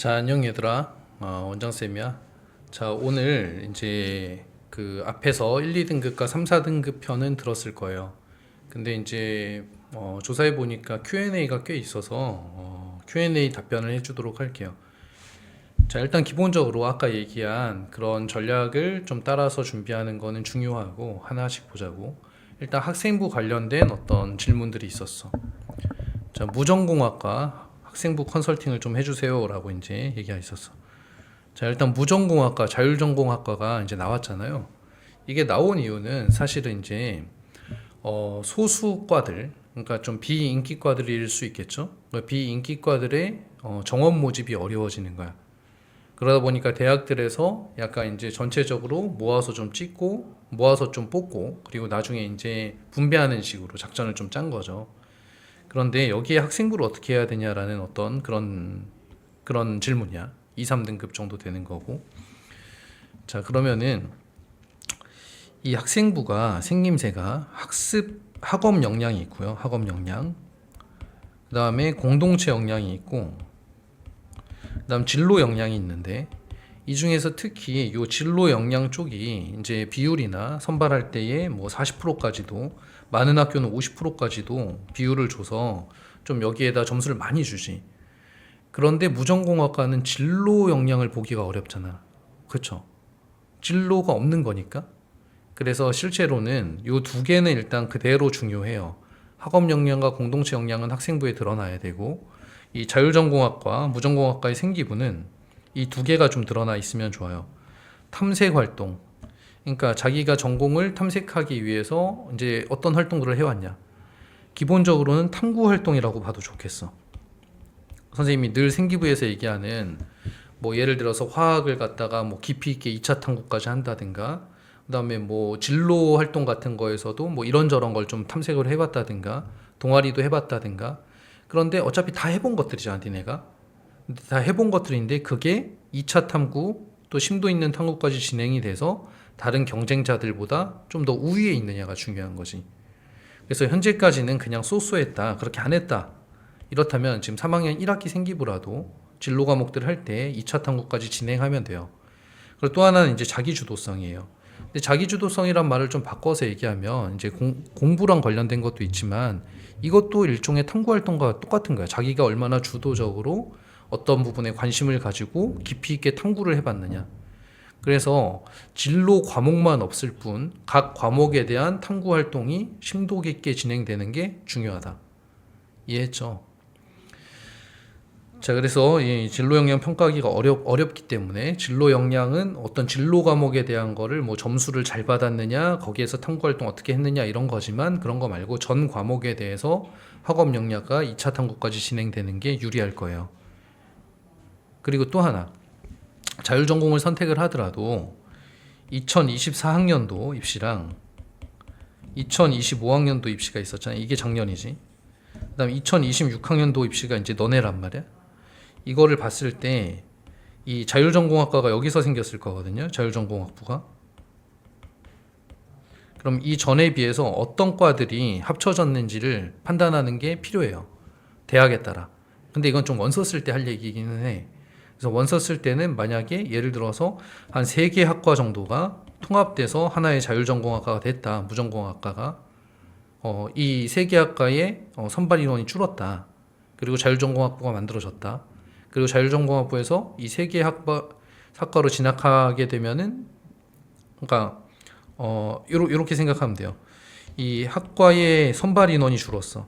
자, 안녕 얘들아. 원장쌤이야. 자, 오늘 이제 그 앞에서 1, 2등급과 3, 4등급 편은 들었을 거예요. 근데 이제 조사해 보니까 Q&A가 꽤 있어서 Q&A 답변을 해주도록 할게요. 자, 일단 기본적으로 아까 얘기한 그런 전략을 좀 따라서 준비하는 거는 중요하고 하나씩 보자고. 일단 학생부 관련된 어떤 질문들이 있었어. 자, 무전공학과 학생부 컨설팅을 좀 해주세요라고 이제 얘기가 있었어. 자, 일단 무전공학과, 자율전공학과가 이제 나왔잖아요. 이게 나온 이유는 사실은 이제 소수과들, 그러니까 좀 비인기과들일 수 있겠죠. 그러니까 비인기과들의 정원 모집이 어려워지는 거야. 그러다 보니까 대학들에서 약간 이제 전체적으로 모아서 좀 찍고, 모아서 좀 뽑고, 그리고 나중에 이제 분배하는 식으로 작전을 좀 짠 거죠. 그런데 여기에 학생부를 어떻게 해야 되냐라는 어떤 그런 질문이야. 2, 3등급 정도 되는 거고. 자, 그러면은 이 학생부가 생김새가 학업 역량이 있고요. 학업 역량. 그다음에 공동체 역량이 있고 그다음 진로 역량이 있는데 이 중에서 특히 이 진로 역량 쪽이 이제 비율이나 선발할 때에 뭐 40%까지도 많은 학교는 50%까지도 비율을 줘서 좀 여기에다 점수를 많이 주지. 그런데 무전공학과는 진로 역량을 보기가 어렵잖아. 그렇죠? 진로가 없는 거니까. 그래서 실제로는 이 두 개는 일단 그대로 중요해요. 학업 역량과 공동체 역량은 학생부에 드러나야 되고 이 자율전공학과, 무전공학과의 생기부는 이 두 개가 좀 드러나 있으면 좋아요. 탐색 활동. 그러니까 자기가 전공을 탐색하기 위해서 이제 어떤 활동들을 해왔냐. 기본적으로는 탐구 활동이라고 봐도 좋겠어. 선생님이 늘 생기부에서 얘기하는 뭐 예를 들어서 화학을 갖다가 뭐 깊이 있게 2차 탐구까지 한다든가 그다음에 뭐 진로 활동 같은 거에서도 뭐 이런저런 걸 좀 탐색을 해봤다든가 동아리도 해봤다든가 그런데 어차피 다 해본 것들이잖아 니네가 근데 다 해본 것들인데 그게 2차 탐구 또 심도 있는 탐구까지 진행이 돼서 다른 경쟁자들보다 좀 더 우위에 있느냐가 중요한 거지. 그래서 현재까지는 그냥 쏘쏘했다 그렇게 안 했다 이렇다면 지금 3학년 1학기 생기부라도 진로 과목들 할 때 2차 탐구까지 진행하면 돼요. 그리고 또 하나는 이제 자기주도성이에요. 근데 자기주도성이란 말을 좀 바꿔서 얘기하면 이제 공부랑 관련된 것도 있지만 이것도 일종의 탐구 활동과 똑같은 거야. 자기가 얼마나 주도적으로 어떤 부분에 관심을 가지고 깊이 있게 탐구를 해봤느냐. 그래서 진로 과목만 없을 뿐 각 과목에 대한 탐구 활동이 심도 깊게 진행되는 게 중요하다. 이해했죠? 자, 그래서 이 진로 역량 평가하기가 어렵기 때문에 진로 역량은 어떤 진로 과목에 대한 거를 뭐 점수를 잘 받았느냐, 거기에서 탐구 활동 어떻게 했느냐 이런 거지만 그런 거 말고 전 과목에 대해서 학업 역량과 2차 탐구까지 진행되는 게 유리할 거예요. 그리고 또 하나, 자율전공을 선택을 하더라도 2024학년도 입시랑 2025학년도 입시가 있었잖아요. 이게 작년이지. 그다음 2026학년도 입시가 이제 너네란 말이야. 이거를 봤을 때 이 자율전공학과가 여기서 생겼을 거거든요. 자율전공학부가. 그럼 이 전에 비해서 어떤 과들이 합쳐졌는지를 판단하는 게 필요해요. 대학에 따라. 근데 이건 좀 원서 쓸 때 할 얘기기는 해. 그래서 원서 쓸 때는 만약에 예를 들어서 한 3개 학과 정도가 통합돼서 하나의 자율전공학과가 됐다. 무전공학과가. 이 3개 학과의 선발 인원이 줄었다. 그리고 자율전공학부가 만들어졌다. 그리고 자율전공학부에서 이 3개 학과로 진학하게 되면은 그러니까 요렇게 생각하면 돼요. 이 학과의 선발 인원이 줄었어.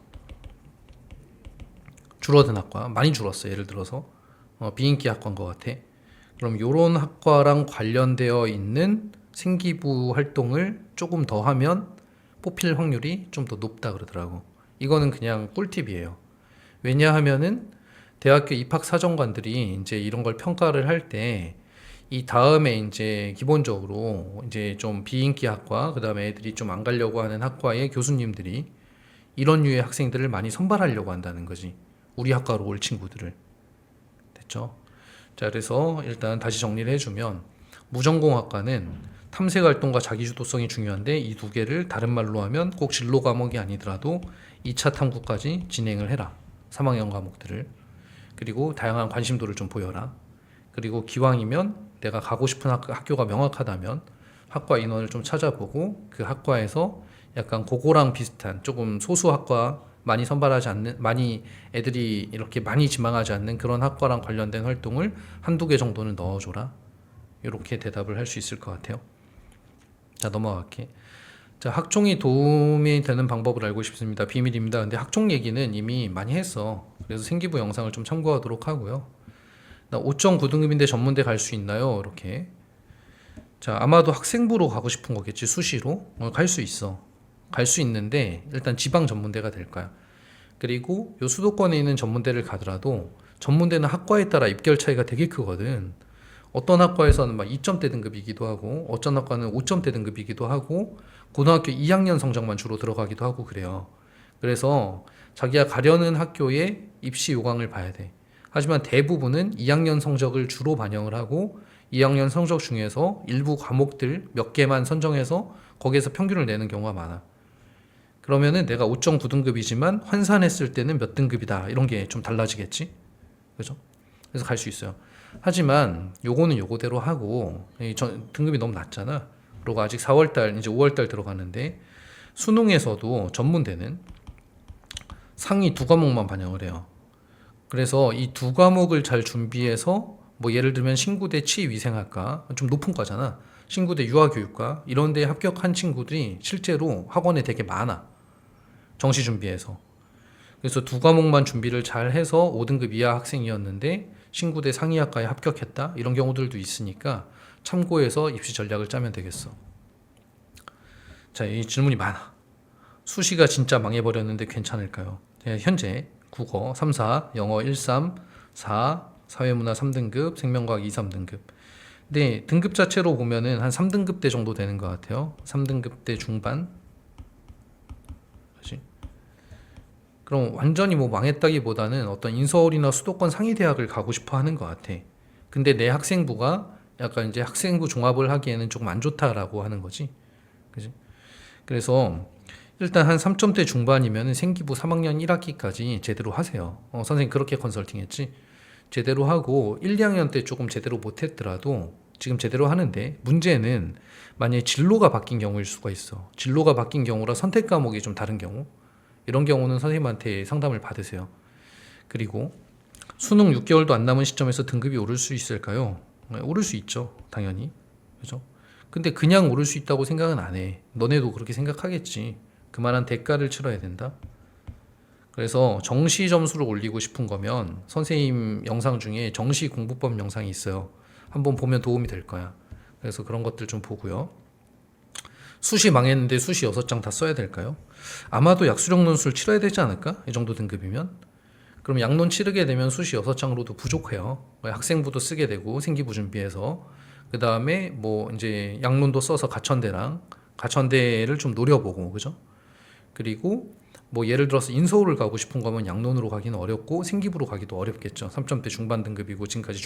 줄어든 학과 많이 줄었어. 예를 들어서 비인기 학과인 것 같아. 그럼 요런 학과랑 관련되어 있는 생기부 활동을 조금 더 하면 뽑힐 확률이 좀 더 높다 그러더라고. 이거는 그냥 꿀팁이에요. 왜냐하면은 대학교 입학 사정관들이 이제 이런 걸 평가를 할 때 이 다음에 이제 기본적으로 이제 좀 비인기 학과 그다음에 애들이 좀 안 가려고 하는 학과의 교수님들이 이런 류의 학생들을 많이 선발하려고 한다는 거지. 우리 학과로 올 친구들을. 됐죠? 자, 그래서 일단 다시 정리를 해주면 무전공학과는 탐색 활동과 자기주도성이 중요한데 이 두 개를 다른 말로 하면 꼭 진로 과목이 아니더라도 2차 탐구까지 진행을 해라. 3학년 과목들을. 그리고 다양한 관심도를 좀 보여라. 그리고 기왕이면 내가 가고 싶은 학교가 명확하다면 학과 인원을 좀 찾아보고 그 학과에서 약간 그거랑 비슷한 조금 소수 학과 많이 선발하지 않는 많이 애들이 이렇게 많이 지망하지 않는 그런 학과랑 관련된 활동을 한두 개 정도는 넣어줘라. 이렇게 대답을 할 수 있을 것 같아요. 자, 넘어갈게. 자, 학종이 도움이 되는 방법을 알고 싶습니다. 비밀입니다. 근데 학종 얘기는 이미 많이 했어. 그래서 생기부 영상을 좀 참고하도록 하고요. 나 5.9등급인데 전문대 갈 수 있나요? 이렇게. 자, 아마도 학생부로 가고 싶은 거겠지. 수시로. 갈 수 있어. 갈 수 있는데 일단 지방 전문대가 될 거야. 그리고 요 수도권에 있는 전문대를 가더라도 전문대는 학과에 따라 입결 차이가 되게 크거든. 어떤 학과에서는 막 2점대 등급이기도 하고 어떤 학과는 5점대 등급이기도 하고 고등학교 2학년 성적만 주로 들어가기도 하고 그래요. 그래서 자기가 가려는 학교의 입시 요강을 봐야 돼. 하지만 대부분은 2학년 성적을 주로 반영을 하고 2학년 성적 중에서 일부 과목들 몇 개만 선정해서 거기에서 평균을 내는 경우가 많아. 그러면은 내가 5.9등급이지만 환산했을 때는 몇 등급이다. 이런 게 좀 달라지겠지? 그죠? 그래서 갈 수 있어요. 하지만 요거는 요거대로 하고 등급이 너무 낮잖아. 그리고 아직 4월달 이제 5월달 들어가는데 수능에서도 전문대는 상위 두 과목만 반영을 해요. 그래서 이 두 과목을 잘 준비해서 뭐 예를 들면 신구대 치위생학과 좀 높은 과잖아. 신구대 유아교육과 이런 데 합격한 친구들이 실제로 학원에 되게 많아. 정시 준비해서. 그래서 두 과목만 준비를 잘 해서 5등급 이하 학생이었는데 신구대 상위학과에 합격했다. 이런 경우들도 있으니까 참고해서 입시 전략을 짜면 되겠어. 자, 이 질문이 많아. 수시가 진짜 망해버렸는데 괜찮을까요? 현재 국어 3, 4, 영어 1, 3, 4, 사회문화 3등급, 생명과학 2, 3등급. 근데 등급 자체로 보면은 한 3등급대 정도 되는 것 같아요. 3등급대 중반. 그치? 그럼 완전히 뭐 망했다기보다는 어떤 인서울이나 수도권 상위 대학을 가고 싶어 하는 것 같아. 근데 내 학생부가 약간 이제 학생부 종합을 하기에는 조금 안 좋다라고 하는 거지. 그지? 그래서 일단 한 3점대 중반이면 생기부 3학년 1학기까지 제대로 하세요. 선생님 그렇게 컨설팅 했지. 제대로 하고 1, 2학년 때 조금 제대로 못했더라도 지금 제대로 하는데 문제는 만약에 진로가 바뀐 경우일 수가 있어. 진로가 바뀐 경우라 선택 과목이 좀 다른 경우. 이런 경우는 선생님한테 상담을 받으세요. 그리고 수능 6개월도 안 남은 시점에서 등급이 오를 수 있을까요? 오를 수 있죠. 당연히. 그죠? 근데 그냥 오를 수 있다고 생각은 안 해. 너네도 그렇게 생각하겠지. 그만한 대가를 치러야 된다. 그래서 정시 점수를 올리고 싶은 거면 선생님 영상 중에 정시 공부법 영상이 있어요. 한번 보면 도움이 될 거야. 그래서 그런 것들 좀 보고요. 수시 망했는데 수시 6장 다 써야 될까요? 아마도 약수령 논술 치러야 되지 않을까? 이 정도 등급이면. 그럼 약론 치르게 되면 수시 6장으로도 부족해요. 학생부도 쓰게 되고 생기부 준비해서 그 다음에 뭐 이제 약론도 써서 가천대를 좀 노려보고 그죠? 그리고 뭐 예를 들어서 인서울을 가고 싶은 거면 약론으로 가기는 어렵고 생기부로 가기도 어렵겠죠. 3점대 중반 등급이고 지금까지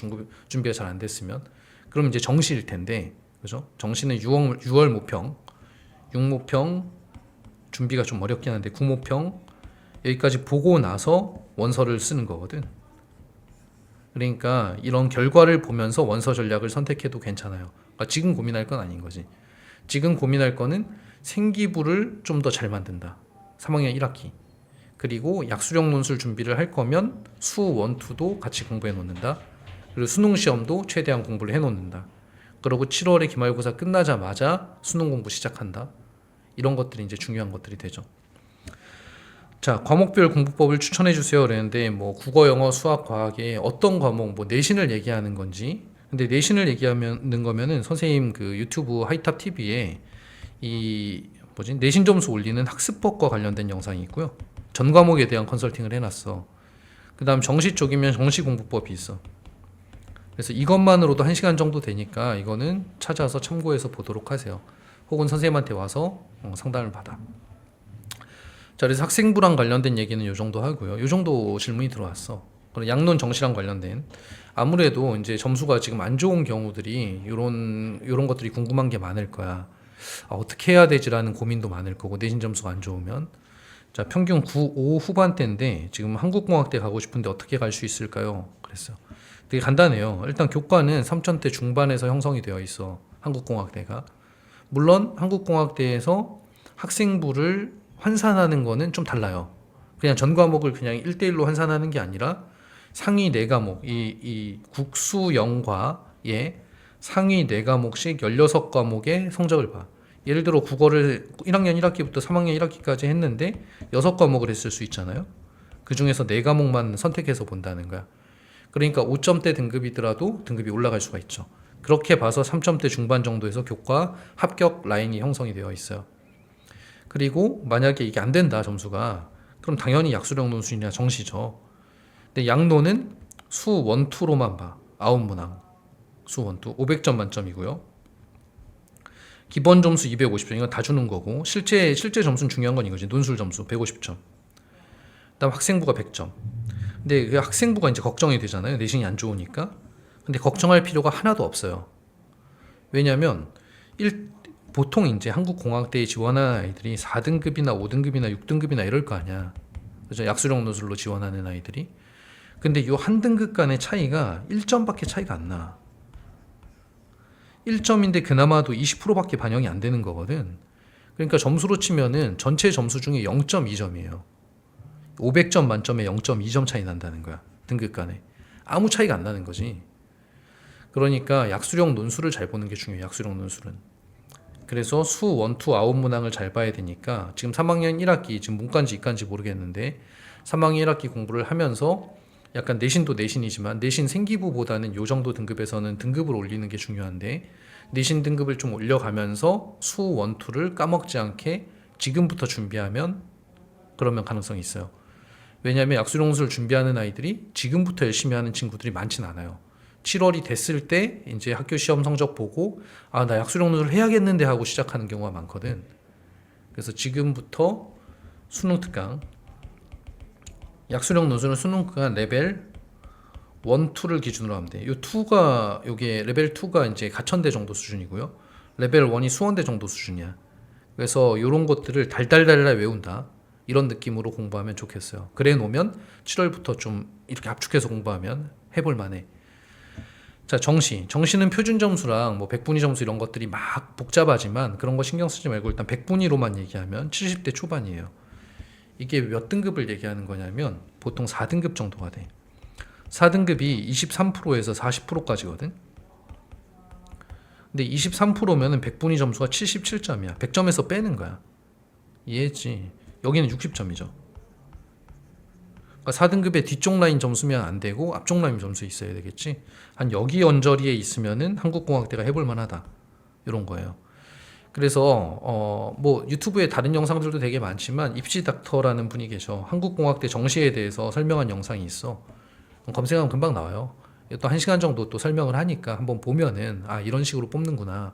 준비가 잘 안 됐으면 그럼 이제 정시일 텐데 그죠? 정시는 6월 모평 6모평 준비가 좀 어렵긴 한데 9모평 여기까지 보고 나서 원서를 쓰는 거거든. 그러니까 이런 결과를 보면서 원서 전략을 선택해도 괜찮아요. 그러니까 지금 고민할 건 아닌 거지. 지금 고민할 거는 생기부를 좀 더 잘 만든다. 3학년 1학기. 그리고 약수령 논술 준비를 할 거면 수 1, 2도 같이 공부해 놓는다. 그리고 수능 시험도 최대한 공부를 해 놓는다. 그리고 7월에 기말고사 끝나자마자 수능 공부 시작한다. 이런 것들이 이제 중요한 것들이 되죠. 자, 과목별 공부법을 추천해 주세요. 그랬는데 뭐 국어, 영어, 수학, 과학에 어떤 과목 뭐 내신을 얘기하는 건지. 근데 내신을 얘기하는 거면은 선생님 그 유튜브 하이탑 TV에 이 내신 점수 올리는 학습법과 관련된 영상이 있고요. 전 과목에 대한 컨설팅을 해놨어. 그다음 정시 쪽이면 정시 공부법이 있어. 그래서 이것만으로도 1시간 정도 되니까 이거는 찾아서 참고해서 보도록 하세요. 혹은 선생님한테 와서 상담을 받아. 자, 그래서 학생부랑 관련된 얘기는 이 정도 하고요. 이 정도 질문이 들어왔어. 그리고 약론 정시랑 관련된 아무래도 이제 점수가 지금 안 좋은 경우들이 이런 것들이 궁금한 게 많을 거야. 어떻게 해야 되지라는 고민도 많을 거고 내신 점수가 안 좋으면 자, 평균 9, 5 후반대인데 지금 한국공학대 가고 싶은데 어떻게 갈 수 있을까요? 그랬어요. 되게 간단해요. 일단 교과는 3점대 중반에서 형성이 되어 있어. 한국공학대가. 물론 한국공학대에서 학생부를 환산하는 거는 좀 달라요. 그냥 전 과목을 그냥 1대1로 환산하는 게 아니라 상위 4과목, 이 국수영과의 상위 4과목씩 16과목의 성적을 봐. 예를 들어 국어를 1학년 1학기부터 3학년 1학기까지 했는데 6과목을 했을 수 있잖아요. 그 중에서 4과목만 선택해서 본다는 거야. 그러니까 5점대 등급이더라도 등급이 올라갈 수가 있죠. 그렇게 봐서 3점대 중반 정도에서 교과 합격 라인이 형성이 되어 있어요. 그리고 만약에 이게 안 된다, 점수가. 그럼 당연히 약수령 논술이나 정시죠. 근데 양론은 수 1, 2로만 봐. 9문항. 수 1, 2. 500점 만점이고요. 기본 점수 250점. 이건 다 주는 거고. 실제 점수는 중요한 건 이거지. 논술 점수 150점. 그다음 학생부가 100점. 근데 그 학생부가 이제 걱정이 되잖아요. 내신이 안 좋으니까. 근데 걱정할 필요가 하나도 없어요. 왜냐면 보통 이제 한국공학대에 지원하는 아이들이 4등급이나 5등급이나 6등급이나 이럴 거 아니야. 그죠? 약수령 논술로 지원하는 아이들이. 근데 이 한 등급 간의 차이가 1점밖에 차이가 안 나. 1점인데 그나마도 20%밖에 반영이 안 되는 거거든. 그러니까 점수로 치면은 전체 점수 중에 0.2점이에요. 500점 만점에 0.2점 차이 난다는 거야. 등급 간에. 아무 차이가 안 나는 거지. 그러니까 약수령 논술을 잘 보는 게 중요해요. 약수령 논술은. 그래서 수 1, 2, 9문항을 잘 봐야 되니까 지금 3학년 1학기, 지금 문과인지 이과인지 모르겠는데 3학년 1학기 공부를 하면서 약간 내신도 내신이지만 내신 생기부보다는 요 정도 등급에서는 등급을 올리는 게 중요한데 내신 등급을 좀 올려가면서 수 1, 2를 까먹지 않게 지금부터 준비하면 그러면 가능성이 있어요. 왜냐하면 약수령 논술을 준비하는 아이들이 지금부터 열심히 하는 친구들이 많진 않아요. 7월이 됐을 때 이제 학교 시험 성적 보고 아, 나 약수령 논술 해야겠는데 하고 시작하는 경우가 많거든. 그래서 지금부터 수능 특강, 약수령 논술은 수능 특강 레벨 1, 2를 기준으로 하면 돼. 요게 레벨 2가 이제 가천대 정도 수준이고요. 레벨 1이 수원대 정도 수준이야. 그래서 요런 것들을 달달달달 외운다. 이런 느낌으로 공부하면 좋겠어요. 그래 놓으면 7월부터 좀 이렇게 압축해서 공부하면 해볼 만해. 자, 정시는 표준 점수랑 뭐 백분위 점수 이런 것들이 막 복잡하지만 그런 거 신경 쓰지 말고 일단 백분위로만 얘기하면 70대 초반이에요. 이게 몇 등급을 얘기하는 거냐면 보통 4등급 정도가 돼. 4등급이 23%에서 40%까지거든. 근데 23%면은 백분위 점수가 77점이야. 100점에서 빼는 거야. 이해했지? 여기는 60점이죠. 그러니까 4등급의 뒤쪽 라인 점수면 안 되고 앞쪽 라인 점수 있어야 되겠지. 한 여기 언저리에 있으면은 한국공학대가 해볼 만하다. 이런 거예요. 그래서 뭐 유튜브에 다른 영상들도 되게 많지만 입시 닥터라는 분이 계셔. 한국공학대 정시에 대해서 설명한 영상이 있어. 검색하면 금방 나와요. 또 1시간 정도 또 설명을 하니까 한번 보면은 아, 이런 식으로 뽑는구나.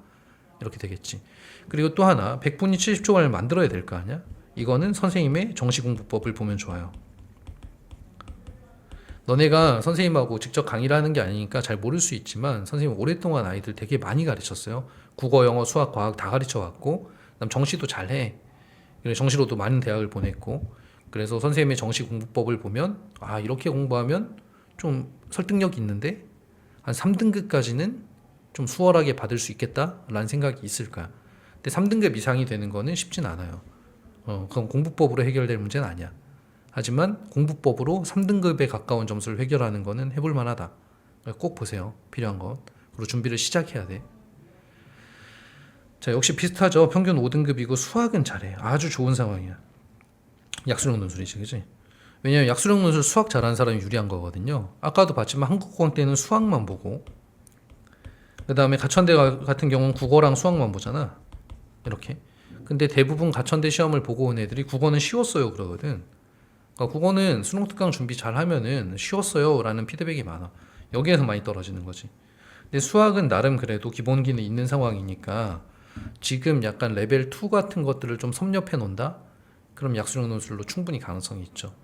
이렇게 되겠지. 그리고 또 하나 100분위 70초간을 만들어야 될 거 아니야? 이거는 선생님의 정시공부법을 보면 좋아요. 너네가 선생님하고 직접 강의를 하는 게 아니니까 잘 모를 수 있지만 선생님 오랫동안 아이들 되게 많이 가르쳤어요. 국어, 영어, 수학, 과학 다 가르쳐왔고 그다음 정시도 잘해. 그래서 정시로도 많은 대학을 보냈고 그래서 선생님의 정시 공부법을 보면 아, 이렇게 공부하면 좀 설득력이 있는데 한 3등급까지는 좀 수월하게 받을 수 있겠다라는 생각이 있을 거야. 근데 3등급 이상이 되는 거는 쉽진 않아요. 그건 공부법으로 해결될 문제는 아니야. 하지만 공부법으로 3등급에 가까운 점수를 해결하는 거는 해볼 만하다. 꼭 보세요. 필요한 것. 그리고 준비를 시작해야 돼. 자, 역시 비슷하죠. 평균 5등급이고 수학은 잘해. 아주 좋은 상황이야. 약수령 논술이지, 그지? 왜냐면 약수령 논술 수학 잘하는 사람이 유리한 거거든요. 아까도 봤지만 한국공학대는 수학만 보고 그 다음에 가천대 같은 경우는 국어랑 수학만 보잖아. 이렇게. 근데 대부분 가천대 시험을 보고 온 애들이 국어는 쉬웠어요 그러거든. 그러니까 국어는 수능 특강 준비 잘 하면은 쉬웠어요 라는 피드백이 많아. 여기에서 많이 떨어지는 거지. 근데 수학은 나름 그래도 기본기는 있는 상황이니까 지금 약간 레벨 2 같은 것들을 좀 섭렵해 놓는다? 그럼 약수령 논술로 충분히 가능성이 있죠.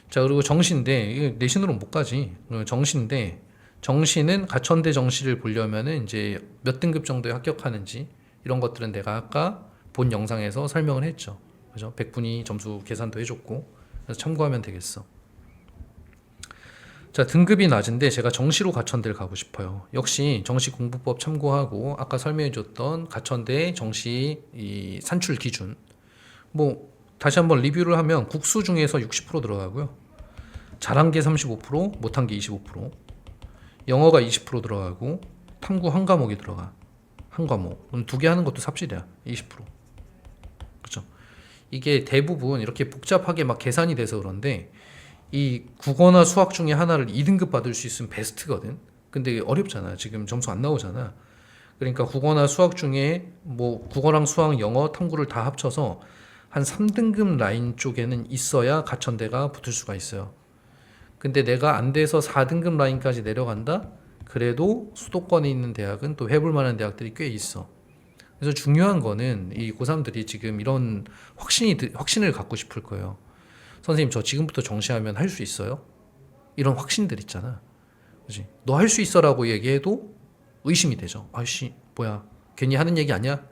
자, 그리고 정시인데 이게 내신으로는 못 가지. 정시인데 정시는 가천대 정시를 보려면은 이제 몇 등급 정도에 합격하는지 이런 것들은 내가 아까 본 영상에서 설명을 했죠. 그죠? 100분위 점수 계산도 해줬고 그래서 참고하면 되겠어. 자, 등급이 낮은데 제가 정시로 가천대를 가고 싶어요. 역시 정시공부법 참고하고 아까 설명해줬던 가천대 정시 이 산출 기준 뭐 다시 한번 리뷰를 하면 국수 중에서 60% 들어가고요. 잘한 게 35%, 못한 게 25%, 영어가 20% 들어가고 탐구 한 과목이 들어가. 한 과목. 두 개 하는 것도 삽질이야. 20%. 그렇죠? 이게 대부분 이렇게 복잡하게 막 계산이 돼서 그런데 이 국어나 수학 중에 하나를 2등급 받을 수 있으면 베스트거든. 근데 어렵잖아. 지금 점수 안 나오잖아. 그러니까 국어나 수학 중에 뭐 국어랑 수학, 영어, 탐구를 다 합쳐서 한 3등급 라인 쪽에는 있어야 가천대가 붙을 수가 있어요. 근데 내가 안 돼서 4등급 라인까지 내려간다? 그래도 수도권에 있는 대학은 또 해볼 만한 대학들이 꽤 있어. 그래서 중요한 거는 이 고3들이 지금 이런 확신을 갖고 싶을 거예요. 선생님 저 지금부터 정시하면 할 수 있어요? 이런 확신들 있잖아. 그지? 너 할 수 있어라고 얘기해도 의심이 되죠. 아씨 뭐야 괜히 하는 얘기 아니야?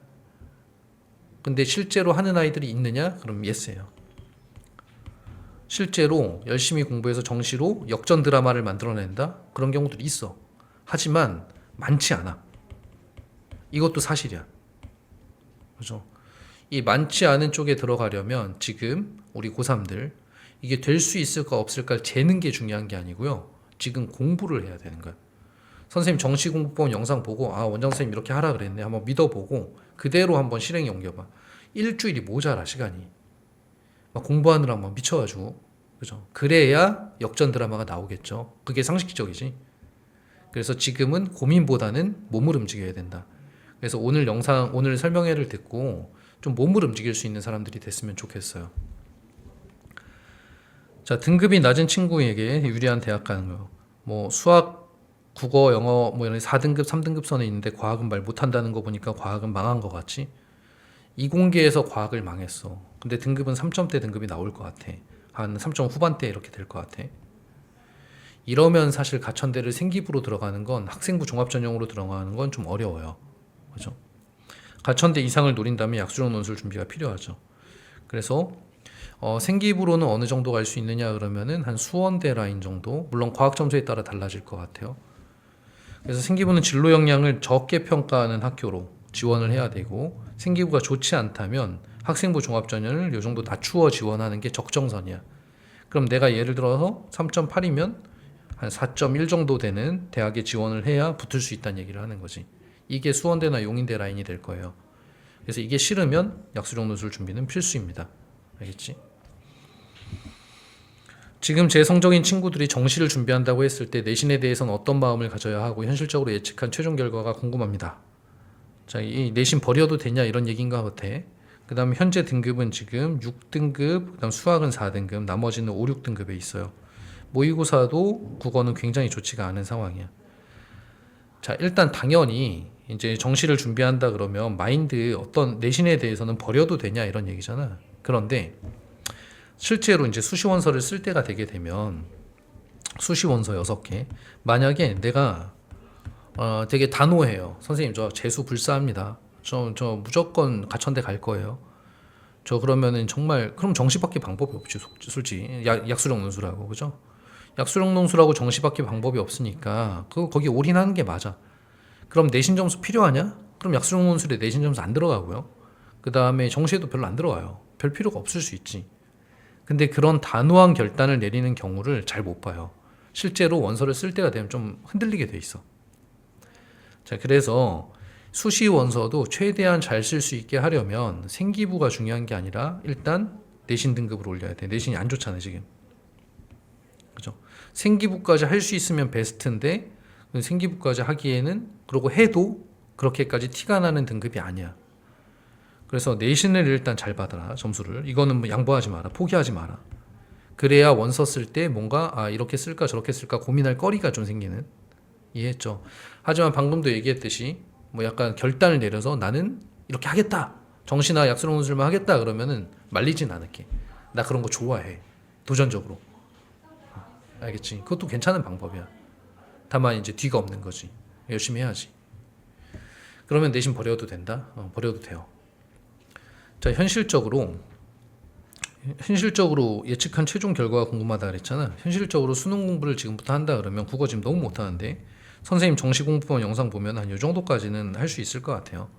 근데 실제로 하는 아이들이 있느냐? 그럼 예스예요. 실제로 열심히 공부해서 정시로 역전 드라마를 만들어낸다? 그런 경우들이 있어. 하지만 많지 않아. 이것도 사실이야. 그죠? 이 많지 않은 쪽에 들어가려면 지금 우리 고3들 이게 될 수 있을까 없을까 재는 게 중요한 게 아니고요. 지금 공부를 해야 되는 거야. 선생님 정시 공부법 영상 보고 아 원장 선생님 이렇게 하라 그랬네 한번 믿어보고 그대로 한번 실행에 옮겨봐. 일주일이 모자라 시간이. 막 공부하느라 막 미쳐가지고 그죠? 그래야 역전 드라마가 나오겠죠. 그게 상식적이지. 그래서 지금은 고민보다는 몸을 움직여야 된다. 그래서 오늘 설명회를 듣고 좀 몸을 움직일 수 있는 사람들이 됐으면 좋겠어요. 자, 등급이 낮은 친구에게 유리한 대학 가는 거요. 뭐 수학, 국어, 영어 뭐 이런 4등급, 3등급 선에 있는데 과학은 말 못한다는 거 보니까 과학은 망한 것 같지? 이공계에서 과학을 망했어. 근데 등급은 3점대 등급이 나올 것 같아. 한 3점 후반대 이렇게 될 것 같아. 이러면 사실 가천대를 생기부로 들어가는 건 학생부 종합전형으로 들어가는 건 좀 어려워요. 그죠? 가천대 이상을 노린다면 약수령 논술 준비가 필요하죠. 그래서 생기부로는 어느 정도 갈 수 있느냐 그러면은 한 수원대 라인 정도. 물론 과학 점수에 따라 달라질 것 같아요. 그래서 생기부는 진로 역량을 적게 평가하는 학교로 지원을 해야 되고 생기부가 좋지 않다면 학생부 종합전형을 요 정도 낮추어 지원하는 게 적정선이야. 그럼 내가 예를 들어서 3.8이면 한 4.1 정도 되는 대학에 지원을 해야 붙을 수 있다는 얘기를 하는 거지. 이게 수원대나 용인대 라인이 될 거예요. 그래서 이게 싫으면 약수령 논술 준비는 필수입니다. 알겠지? 지금 제 성적인 친구들이 정시를 준비한다고 했을 때 내신에 대해서는 어떤 마음을 가져야 하고 현실적으로 예측한 최종 결과가 궁금합니다. 자, 이 내신 버려도 되냐 이런 얘기인가 같아. 그 다음 현재 등급은 지금 6등급, 그 다음 수학은 4등급, 나머지는 5, 6등급에 있어요. 모의고사도 국어는 굉장히 좋지가 않은 상황이야. 자, 일단 당연히 이제 정시를 준비한다 그러면 마인드 어떤 내신에 대해서는 버려도 되냐 이런 얘기잖아. 그런데 실제로 이제 수시원서를 쓸 때가 되게 되면 수시원서 6개 만약에 내가 되게 단호해요. 선생님 저 재수 불사합니다. 저 무조건 가천대 갈 거예요. 저 그러면은 정말 그럼 정시밖에 방법이 없지 솔직히 약수령 논술하고 그죠? 약수령 논술하고 정시밖에 방법이 없으니까 거기 올인하는 게 맞아. 그럼 내신 점수 필요하냐? 그럼 약수령 논술에 내신 점수 안 들어가고요. 그 다음에 정시에도 별로 안 들어가요. 별 필요가 없을 수 있지. 근데 그런 단호한 결단을 내리는 경우를 잘 못 봐요. 실제로 원서를 쓸 때가 되면 좀 흔들리게 돼 있어. 자, 그래서 수시 원서도 최대한 잘 쓸 수 있게 하려면 생기부가 중요한 게 아니라 일단 내신 등급을 올려야 돼. 내신이 안 좋잖아 지금. 그죠? 생기부까지 할 수 있으면 베스트인데 생기부까지 하기에는 그러고 해도 그렇게까지 티가 나는 등급이 아니야. 그래서 내신을 일단 잘 받아라 점수를. 이거는 뭐 양보하지 마라. 포기하지 마라. 그래야 원서 쓸 때 뭔가 이렇게 쓸까 저렇게 쓸까 고민할 거리가 좀 생기는. 이해했죠? 하지만 방금도 얘기했듯이 뭐 약간 결단을 내려서 나는 이렇게 하겠다. 정시나 약수령 논술만 하겠다 그러면은 말리진 않을게. 나 그런 거 좋아해. 도전적으로. 알겠지? 그것도 괜찮은 방법이야. 다만 이제 뒤가 없는 거지. 열심히 해야지. 그러면 내신 버려도 된다? 버려도 돼요. 자, 현실적으로 현실적으로 예측한 최종 결과가 궁금하다 그랬잖아. 현실적으로 수능 공부를 지금부터 한다 그러면 국어 지금 너무 못하는데 선생님 정시 공부법 영상 보면 한 요 정도까지는 할 수 있을 것 같아요.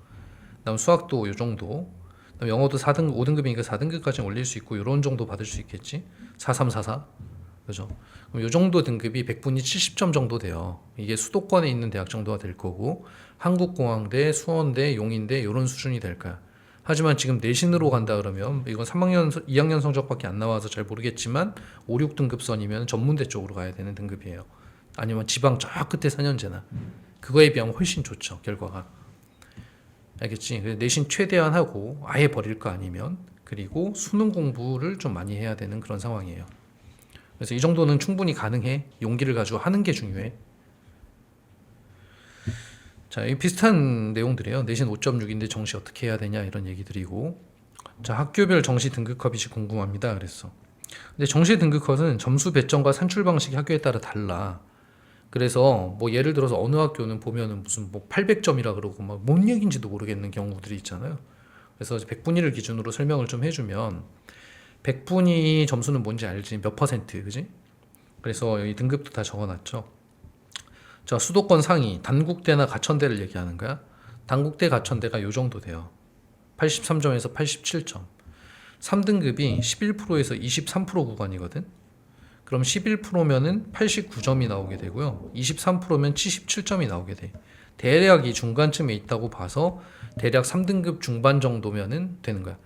그다음 수학도 요 정도. 그다음 영어도 4등급, 5등급이니까 4등급까지 올릴 수 있고 요런 정도 받을 수 있겠지. 4344. 그죠? 그럼 요 정도 등급이 100분이 70점 정도 돼요. 이게 수도권에 있는 대학 정도가 될 거고 한국공항대, 수원대, 용인대 요런 수준이 될 거야. 하지만 지금 내신으로 간다 그러면 이건 3학년, 2학년 성적밖에 안 나와서 잘 모르겠지만 5, 6등급선이면 전문대 쪽으로 가야 되는 등급이에요. 아니면 지방 저 끝에 4년제나 그거에 비하면 훨씬 좋죠 결과가. 알겠지? 내신 최대한 하고 아예 버릴 거 아니면 그리고 수능 공부를 좀 많이 해야 되는 그런 상황이에요. 그래서 이 정도는 충분히 가능해. 용기를 가지고 하는 게 중요해. 자, 이 비슷한 내용들이에요. 내신 5.6인데 정시 어떻게 해야 되냐 이런 얘기들이고. 자, 학교별 정시 등급 컷이 궁금합니다. 그랬어. 근데 정시 등급 컷은 점수 배점과 산출 방식이 학교에 따라 달라. 그래서 뭐 예를 들어서 어느 학교는 보면은 무슨 뭐 800점이라 그러고 막 뭔 얘기인지도 모르겠는 경우들이 있잖아요. 그래서 100분위를 기준으로 설명을 좀 해주면 100분위 점수는 뭔지 알지? 몇 퍼센트, 그지? 그래서 여기 등급도 다 적어놨죠. 자, 수도권 상위 단국대나 가천대를 얘기하는 거야. 단국대 가천대가 요 정도 돼요. 83점에서 87점. 3등급이 11%에서 23% 구간이거든. 그럼 11%면은 89점이 나오게 되고요. 23%면 77점이 나오게 돼. 대략 이 중간쯤에 있다고 봐서 대략 3등급 중반 정도면은 되는 거야.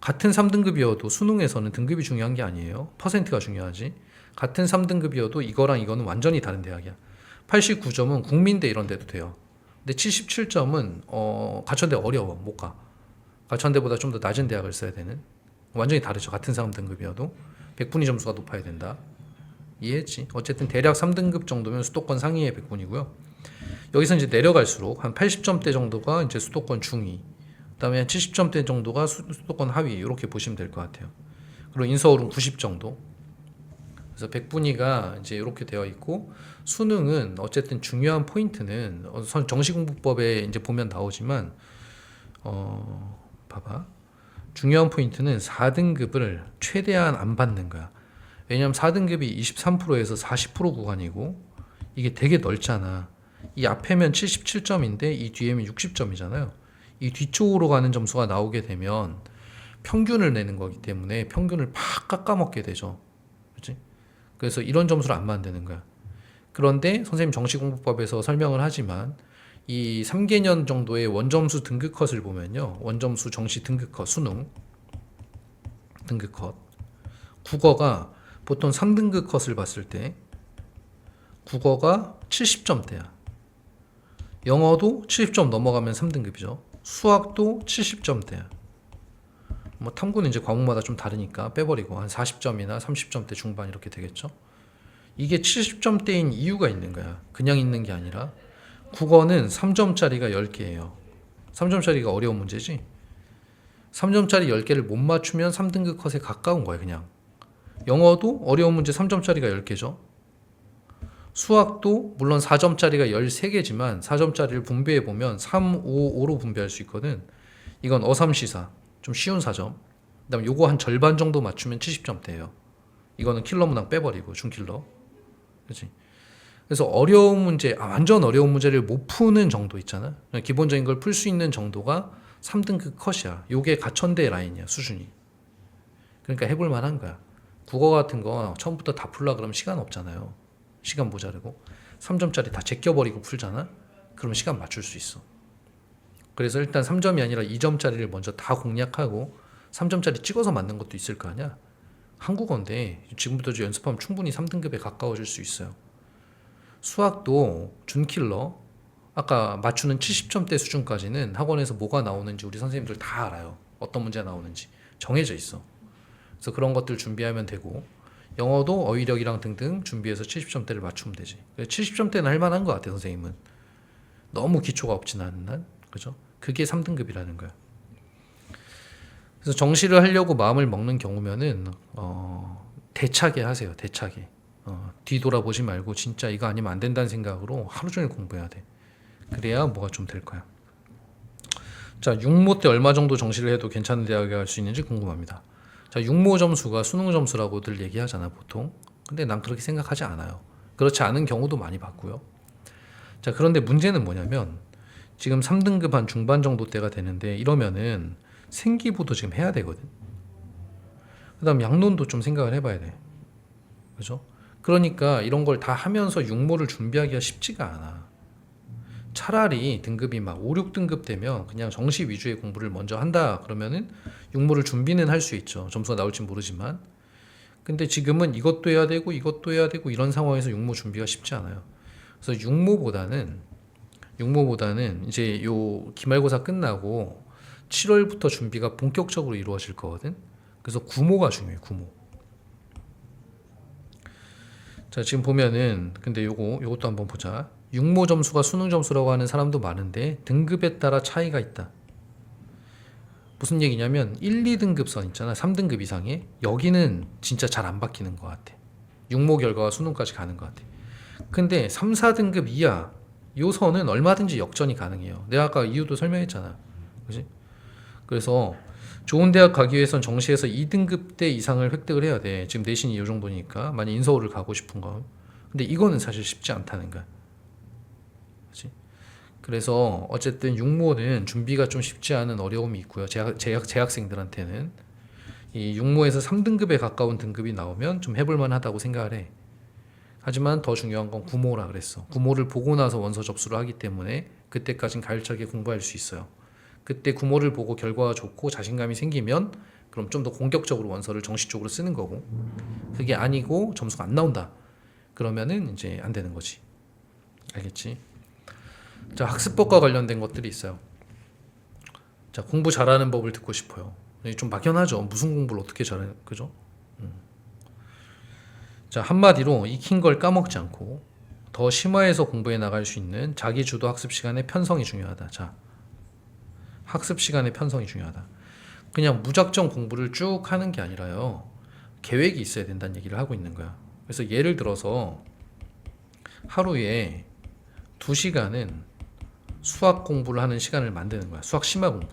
같은 3등급이어도 수능에서는 등급이 중요한 게 아니에요. 퍼센트가 중요하지. 같은 3등급이어도 이거랑 이거는 완전히 다른 대학이야. 89점은 국민대 이런 데도 돼요. 근데 77점은 가천대 어려워. 못 가. 가천대보다 좀 더 낮은 대학을 써야 되는. 완전히 다르죠. 같은 3등급이어도. 100분위 점수가 높아야 된다. 이해했지? 어쨌든 대략 3등급 정도면 수도권 상위의 100분이고요. 여기서 이제 내려갈수록 한 80점대 정도가 이제 수도권 중위. 그다음에 한 70점대 정도가 수도권 하위 이렇게 보시면 될 것 같아요. 그리고 인서울은 90 정도. 그래서 100분위가 이제 이렇게 되어 있고 수능은 어쨌든 중요한 포인트는 정시공부법에 이제 보면 나오지만 봐봐. 중요한 포인트는 4등급을 최대한 안 받는 거야. 왜냐면 4등급이 23%에서 40% 구간이고 이게 되게 넓잖아. 이 앞에면 77점인데 이 뒤에면 60점이잖아요. 이 뒤쪽으로 가는 점수가 나오게 되면 평균을 내는 거기 때문에 평균을 팍 깎아먹게 되죠. 그렇지? 그래서 이런 점수를 안 만드는 거야. 그런데 선생님 정시공부법에서 설명을 하지만 이 3개년 정도의 원점수 등급 컷을 보면요. 원점수 정시 등급 컷, 수능 등급 컷. 국어가 보통 3등급 컷을 봤을 때 국어가 70점대야. 영어도 70점 넘어가면 3등급이죠. 수학도 70점대야. 뭐 탐구는 이제 과목마다 좀 다르니까 빼버리고 한 40점이나 30점대 중반 이렇게 되겠죠. 이게 70점대인 이유가 있는 거야. 그냥 있는 게 아니라 국어는 3점짜리가 10개예요. 3점짜리가 어려운 문제지. 3점짜리 10개를 못 맞추면 3등급 컷에 가까운 거야 그냥. 영어도 어려운 문제 3점짜리가 10개죠. 수학도 물론 4점짜리가 13개지만 4점짜리를 분배해보면 3, 5, 5로 분배할 수 있거든. 이건 어삼시사 좀 쉬운 4점. 그 다음에 요거 한 절반 정도 맞추면 70점대예요. 이거는 킬러 문항 빼버리고 중킬러. 그렇지? 그래서 어려운 문제, 완전 어려운 문제를 못 푸는 정도 있잖아. 기본적인 걸 풀 수 있는 정도가 3등급 컷이야. 요게 가천대 라인이야 수준이. 그러니까 해볼 만한 거야. 국어 같은 거 처음부터 다 풀라 그러면 시간 없잖아요. 시간 모자르고 3점짜리 다 제껴버리고 풀잖아. 그러면 시간 맞출 수 있어. 그래서 일단 3점이 아니라 2점짜리를 먼저 다 공략하고 3점짜리 찍어서 맞는 것도 있을 거 아니야. 한국어인데 지금부터 연습하면 충분히 3등급에 가까워질 수 있어요. 수학도 준킬러 아까 맞추는 70점대 수준까지는 학원에서 뭐가 나오는지 우리 선생님들 다 알아요. 어떤 문제가 나오는지 정해져 있어. 그래서 그런 것들 준비하면 되고 영어도 어휘력이랑 등등 준비해서 70점대를 맞추면 되지. 70점대는 할 만한 것 같아 선생님은. 너무 기초가 없진 않은 한. 그죠? 그게 3등급이라는 거야. 그래서 정시를 하려고 마음을 먹는 경우면은 대차게 하세요. 대차게. 뒤돌아보지 말고 진짜 이거 아니면 안 된다는 생각으로 하루 종일 공부해야 돼. 그래야 뭐가 좀 될 거야. 자, 6모 때 얼마 정도 정시를 해도 괜찮은 대학에 갈 수 있는지 궁금합니다. 자, 육모 점수가 수능 점수라고들 얘기하잖아, 보통. 근데 난 그렇게 생각하지 않아요. 그렇지 않은 경우도 많이 봤고요. 자, 그런데 문제는 뭐냐면 지금 3등급 한 중반 정도 때가 되는데 이러면은 생기부도 지금 해야 되거든. 그다음 양론도 좀 생각을 해봐야 돼. 그죠? 그러니까 이런 걸 다 하면서 육모를 준비하기가 쉽지가 않아. 차라리 등급이 막 5, 6등급 되면 그냥 정시 위주의 공부를 먼저 한다 그러면은 육모를 준비는 할 수 있죠. 점수가 나올지 모르지만. 근데 지금은 이것도 해야 되고 이것도 해야 되고 이런 상황에서 육모 준비가 쉽지 않아요. 그래서 육모보다는 이제 요 기말고사 끝나고 7월부터 준비가 본격적으로 이루어질 거거든. 그래서 구모가 중요해. 구모. 자, 지금 보면은 근데 요것도 한번 보자. 육모 점수가 수능 점수라고 하는 사람도 많은데 등급에 따라 차이가 있다. 무슨 얘기냐면 1, 2등급 선 있잖아. 3등급 이상에 여기는 진짜 잘 안 바뀌는 것 같아. 육모 결과가 수능까지 가는 것 같아. 근데 3, 4등급 이하 요 선은 얼마든지 역전이 가능해요. 내가 아까 이유도 설명했잖아. 그지? 그래서 좋은 대학 가기 위해선 정시에서 2등급 대 이상을 획득을 해야 돼. 지금 내신이 이 정도니까. 만약 인서울을 가고 싶은 거. 근데 이거는 사실 쉽지 않다는 거야. 그치? 그래서 어쨌든 육모는 준비가 좀 쉽지 않은 어려움이 있고요. 재학생들한테는. 이 육모에서 3등급에 가까운 등급이 나오면 좀 해볼 만하다고 생각을 해. 하지만 더 중요한 건 구모라 그랬어. 구모를 보고 나서 원서 접수를 하기 때문에 그때까진 가열차게 공부할 수 있어요. 그때 구모를 보고 결과가 좋고 자신감이 생기면 그럼 좀 더 공격적으로 원서를 정식적으로 쓰는 거고, 그게 아니고 점수가 안 나온다 그러면은 이제 안 되는 거지. 알겠지? 자, 학습법과 관련된 것들이 있어요. 자, 공부 잘하는 법을 듣고 싶어요. 좀 막연하죠. 무슨 공부를 어떻게 잘해, 그죠? 자, 한마디로 익힌 걸 까먹지 않고 더 심화해서 공부해 나갈 수 있는 자기 주도 학습 시간의 편성이 중요하다. 자, 학습 시간의 편성이 중요하다. 그냥 무작정 공부를 쭉 하는 게 아니라요. 계획이 있어야 된다는 얘기를 하고 있는 거야. 그래서 예를 들어서 하루에 2시간은 수학 공부를 하는 시간을 만드는 거야. 수학 심화 공부.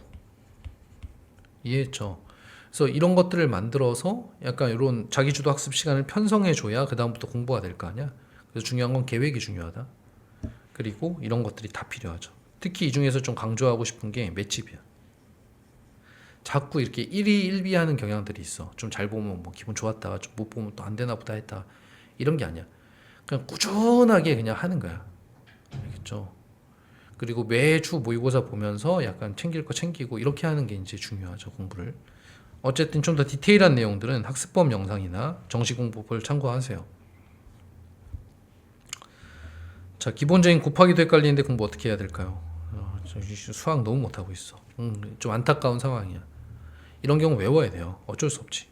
이해했죠? 그래서 이런 것들을 만들어서 약간 이런 자기주도 학습 시간을 편성해 줘야 그 다음부터 공부가 될 거 아니야. 그래서 중요한 건 계획이 중요하다. 그리고 이런 것들이 다 필요하죠. 특히 이 중에서 좀 강조하고 싶은 게 맷집이야. 자꾸 이렇게 1위 1비 하는 경향들이 있어. 좀 잘 보면 뭐 기분 좋았다가 좀 못 보면 또 안 되나 보다 했다. 이런 게 아니야. 그냥 꾸준하게 그냥 하는 거야. 알겠죠? 그리고 매주 모의고사 보면서 약간 챙길 거 챙기고 이렇게 하는 게 이제 중요하죠, 공부를. 어쨌든 좀 더 디테일한 내용들은 학습법 영상이나 정시공부법을 참고하세요. 자, 기본적인 곱하기도 헷갈리는데 공부 어떻게 해야 될까요? 수학 너무 못하고 있어. 좀 안타까운 상황이야. 이런 경우 외워야 돼요. 어쩔 수 없지.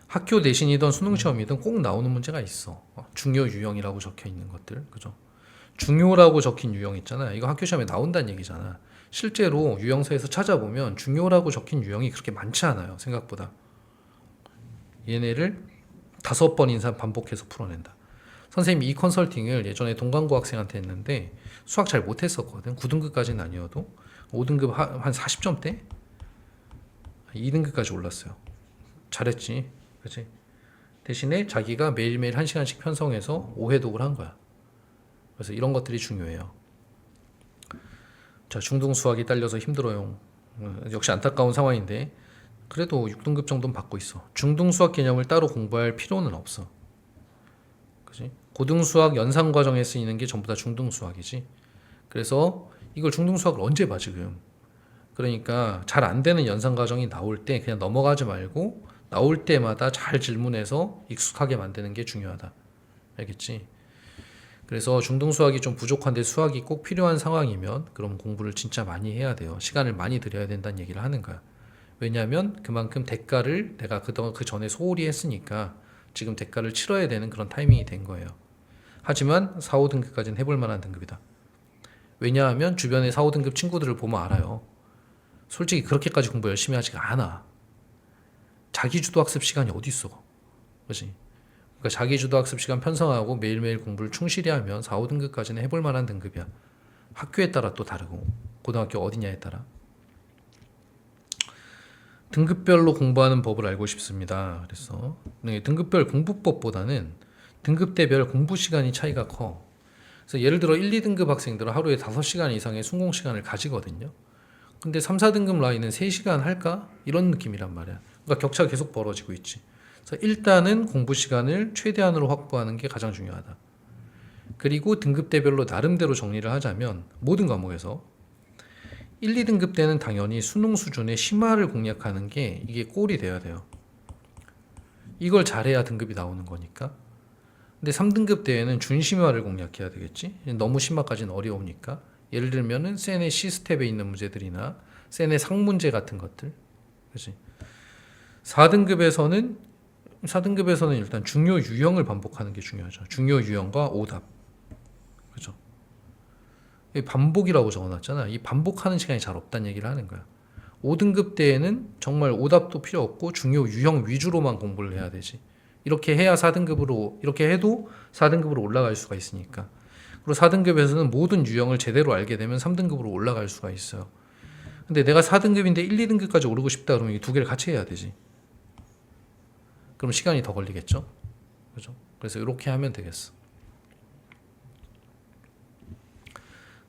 학교 내신이든 수능 시험이든 꼭 나오는 문제가 있어. 중요 유형이라고 적혀 있는 것들, 그죠? 중요라고 적힌 유형 있잖아. 이거 학교 시험에 나온다는 얘기잖아. 실제로 유형서에서 찾아보면 중요라고 적힌 유형이 그렇게 많지 않아요. 생각보다. 얘네를 5번 이상 반복해서 풀어낸다. 선생님이 이 컨설팅을 예전에 동간고 학생한테 했는데 수학 잘 못했었거든. 9등급까지는 아니어도 5등급 한 40점대? 2등급까지 올랐어요. 잘했지. 그치? 대신에 자기가 매일매일 1시간씩 편성해서 5회독을 한 거야. 그래서 이런 것들이 중요해요. 자, 중등 수학이 딸려서 힘들어요. 역시 안타까운 상황인데 그래도 6등급 정도는 받고 있어. 중등 수학 개념을 따로 공부할 필요는 없어. 그지? 고등 수학 연상 과정에 쓰이는 게 전부 다 중등 수학이지. 그래서 이걸 중등 수학을 언제 봐 지금? 그러니까 잘 안 되는 연상 과정이 나올 때 그냥 넘어가지 말고 나올 때마다 잘 질문해서 익숙하게 만드는 게 중요하다. 알겠지? 그래서 중등 수학이 좀 부족한데 수학이 꼭 필요한 상황이면 그럼 공부를 진짜 많이 해야 돼요. 시간을 많이 들여야 된다는 얘기를 하는 거야. 왜냐하면 그만큼 대가를 내가 그 전에 소홀히 했으니까 지금 대가를 치러야 되는 그런 타이밍이 된 거예요. 하지만 4, 5등급까지는 해볼 만한 등급이다. 왜냐하면 주변에 4, 5등급 친구들을 보면 알아요. 솔직히 그렇게까지 공부 열심히 하지가 않아. 자기주도 학습 시간이 어디 있어. 그렇지? 그러니까 자기주도 학습 시간 편성하고 매일매일 공부를 충실히 하면 4, 5등급까지는 해볼 만한 등급이야. 학교에 따라 또 다르고 고등학교 어디냐에 따라. 등급별로 공부하는 법을 알고 싶습니다. 그래서 네, 등급별 공부법보다는 등급대별 공부 시간이 차이가 커. 그래서 예를 들어 1, 2등급 학생들은 하루에 5시간 이상의 순공 시간을 가지거든요. 근데 3, 4등급 라인은 3시간 할까? 이런 느낌이란 말이야. 그러니까 격차가 계속 벌어지고 있지. 그래서 일단은 공부 시간을 최대한으로 확보하는 게 가장 중요하다. 그리고 등급대별로 나름대로 정리를 하자면 모든 과목에서 1, 2등급 때는 당연히 수능 수준의 심화를 공략하는 게 이게 꼴이 돼야 돼요. 이걸 잘해야 등급이 나오는 거니까. 근데 3등급 때에는 준심화를 공략해야 되겠지. 너무 심화까지는 어려우니까. 예를 들면은 센의 C스텝에 있는 문제들이나 센의 상문제 같은 것들. 그렇지. 4등급에서는 일단 중요 유형을 반복하는 게 중요하죠. 중요 유형과 오답. 그죠? 반복이라고 적어놨잖아. 이 반복하는 시간이 잘 없다는 얘기를 하는 거야. 5등급 때에는 정말 오답도 필요 없고 중요 유형 위주로만 공부를 해야 되지. 이렇게 해야 4등급으로 이렇게 해도 4등급으로 올라갈 수가 있으니까. 그리고 4등급에서는 모든 유형을 제대로 알게 되면 3등급으로 올라갈 수가 있어요. 근데 내가 4등급인데 1, 2등급까지 오르고 싶다 그러면 이 두 개를 같이 해야 되지. 그럼 시간이 더 걸리겠죠. 그죠? 그래서 이렇게 하면 되겠어.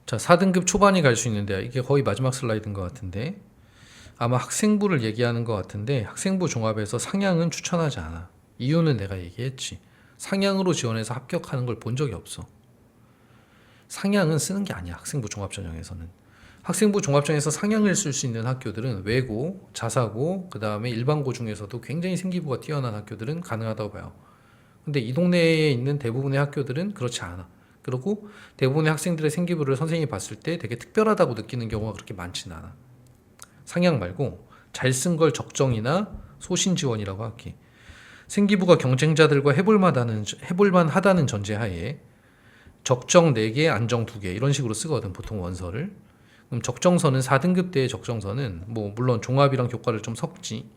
자, 4등급 초반이 갈 수 있는데 이게 거의 마지막 슬라이드인 것 같은데 아마 학생부를 얘기하는 것 같은데 학생부 종합에서 상향은 추천하지 않아. 이유는 내가 얘기했지. 상향으로 지원해서 합격하는 걸 본 적이 없어. 상향은 쓰는 게 아니야. 학생부 종합전형에서는. 학생부 종합전형에서 상향을 쓸 수 있는 학교들은 외고, 자사고, 그 다음에 일반고 중에서도 굉장히 생기부가 뛰어난 학교들은 가능하다고 봐요. 근데 이 동네에 있는 대부분의 학교들은 그렇지 않아. 그리고 대부분의 학생들의 생기부를 선생님이 봤을 때 되게 특별하다고 느끼는 경우가 그렇게 많지는 않아. 상향 말고 잘 쓴 걸 적정이나 소신 지원이라고 할게. 생기부가 경쟁자들과 해볼만하다는 전제하에 적정 4개, 안정 2개 이런 식으로 쓰거든 보통 원서를. 그럼 적정서는 4등급 때의 적정서는 뭐 물론 종합이랑 교과를 좀 섞지.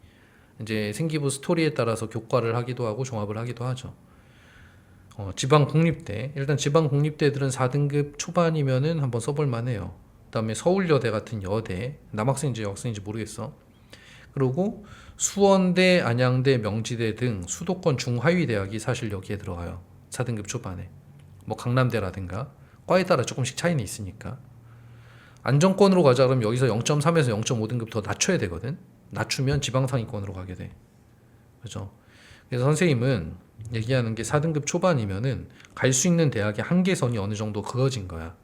이제 생기부 스토리에 따라서 교과를 하기도 하고 종합을 하기도 하죠. 지방 공립대 일단 지방 공립대들은 4등급 초반이면은 한번 써볼 만해요. 그다음에 서울여대 같은 여대 남학생인지 여학생인지 모르겠어. 그리고 수원대, 안양대, 명지대 등 수도권 중하위 대학이 사실 여기에 들어가요. 4등급 초반에. 뭐 강남대라든가 과에 따라 조금씩 차이는 있으니까. 안정권으로 가자 그러면 여기서 0.3에서 0.5등급 더 낮춰야 되거든. 낮추면 지방상위권으로 가게 돼. 그죠? 그래서 선생님은 얘기하는 게 4등급 초반이면은 갈 수 있는 대학의 한계선이 어느 정도 그어진 거야.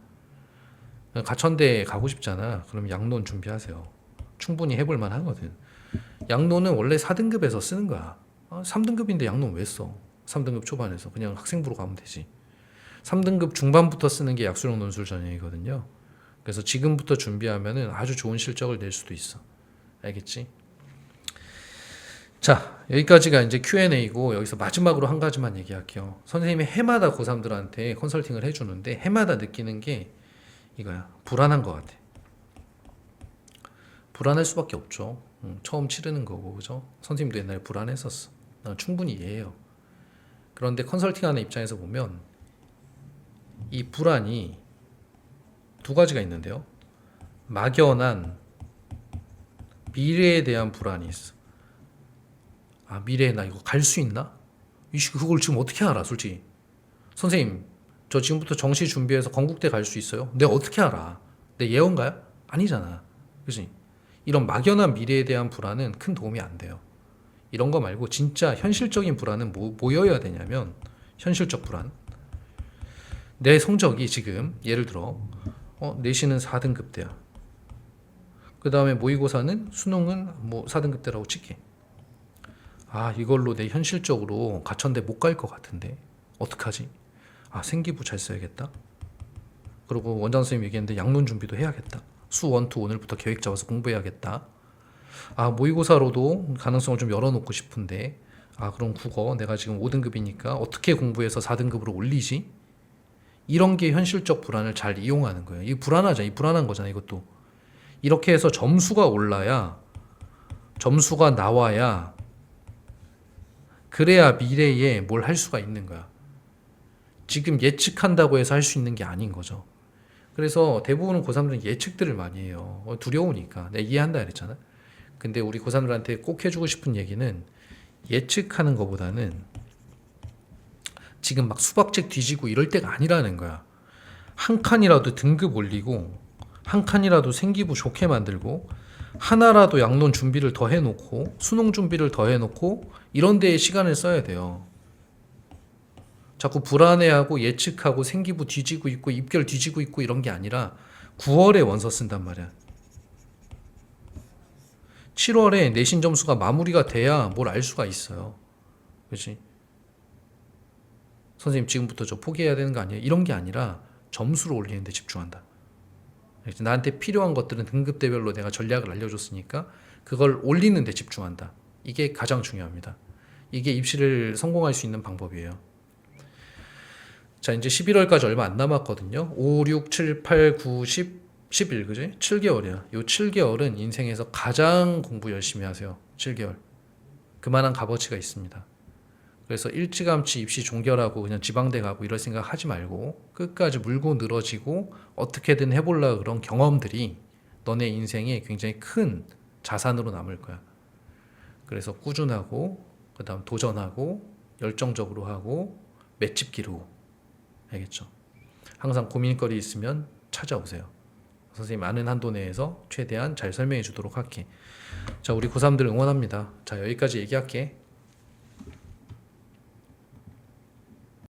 가천대에 가고 싶잖아. 그럼 양론 준비하세요. 충분히 해볼 만하거든. 양론은 원래 4등급에서 쓰는 거야. 3등급인데 양론 왜 써? 3등급 초반에서 그냥 학생부로 가면 되지. 3등급 중반부터 쓰는 게 약수령 논술 전형이거든요. 그래서 지금부터 준비하면은 아주 좋은 실적을 낼 수도 있어. 알겠지? 자, 여기까지가 이제 Q&A고 여기서 마지막으로 한 가지만 얘기할게요. 선생님이 해마다 고3들한테 컨설팅을 해주는데 해마다 느끼는 게 이거야. 불안한 것 같아. 불안할 수밖에 없죠. 처음 치르는 거고, 그죠? 선생님도 옛날에 불안했었어. 난 충분히 이해해요. 그런데 컨설팅하는 입장에서 보면 이 불안이 두 가지가 있는데요. 막연한 미래에 대한 불안이 있어. 아, 미래에 나 이거 갈 수 있나? 그걸 지금 어떻게 알아, 솔직히. 선생님, 저 지금부터 정시 준비해서 건국대 갈 수 있어요? 내가 어떻게 알아? 내 예언가요? 아니잖아. 그치? 이런 막연한 미래에 대한 불안은 큰 도움이 안 돼요. 이런 거 말고 진짜 현실적인 불안은 뭐여야 되냐면 현실적 불안. 내 성적이 지금 예를 들어 내신은 4등급대야. 그 다음에 모의고사는 수능은 뭐 4등급대라고 칠게. 아, 이걸로 내 현실적으로 가천대 못 갈 것 같은데 어떡하지? 아, 생기부 잘 써야겠다. 그리고 원장 선생님 얘기했는데 양론 준비도 해야겠다. 수 1, 2 오늘부터 계획 잡아서 공부해야겠다. 아, 모의고사로도 가능성을 좀 열어놓고 싶은데 아, 그럼 국어 내가 지금 5등급이니까 어떻게 공부해서 4등급으로 올리지? 이런 게 현실적 불안을 잘 이용하는 거예요. 이 불안하잖아. 이 불안한 거잖아. 이것도. 이렇게 해서 점수가 올라야 점수가 나와야 그래야 미래에 뭘 할 수가 있는 거야. 지금 예측한다고 해서 할 수 있는 게 아닌 거죠. 그래서 대부분 고3들은 예측들을 많이 해요. 두려우니까. 내가 이해한다 그랬잖아. 근데 우리 고3들한테 꼭 해주고 싶은 얘기는 예측하는 것보다는 지금 막 수박책 뒤지고 이럴 때가 아니라는 거야. 한 칸이라도 등급 올리고 한 칸이라도 생기부 좋게 만들고 하나라도 양론 준비를 더 해놓고 수능 준비를 더 해놓고 이런 데에 시간을 써야 돼요. 자꾸 불안해하고 예측하고 생기부 뒤지고 있고 입결 뒤지고 있고 이런 게 아니라 9월에 원서 쓴단 말이야. 7월에 내신 점수가 마무리가 돼야 뭘 알 수가 있어요. 그렇지? 선생님 지금부터 저 포기해야 되는 거 아니에요? 이런 게 아니라 점수를 올리는 데 집중한다. 나한테 필요한 것들은 등급대별로 내가 전략을 알려줬으니까 그걸 올리는 데 집중한다. 이게 가장 중요합니다. 이게 입시를 성공할 수 있는 방법이에요. 자, 이제 11월까지 얼마 안 남았거든요. 5, 6, 7, 8, 9, 10, 11, 그지? 7개월이야. 요 7개월은 인생에서 가장 공부 열심히 하세요. 7개월. 그만한 값어치가 있습니다. 그래서 일찌감치 입시 종결하고 그냥 지방대 가고 이럴 생각 하지 말고 끝까지 물고 늘어지고 어떻게든 해보려 그런 경험들이 너네 인생에 굉장히 큰 자산으로 남을 거야. 그래서 꾸준하고 그다음 도전하고 열정적으로 하고 맷집 기르고 알겠죠? 항상 고민거리 있으면 찾아오세요. 선생님 아는 한도 내에서 최대한 잘 설명해 주도록 할게. 자, 우리 고3들 응원합니다. 자, 여기까지 얘기할게.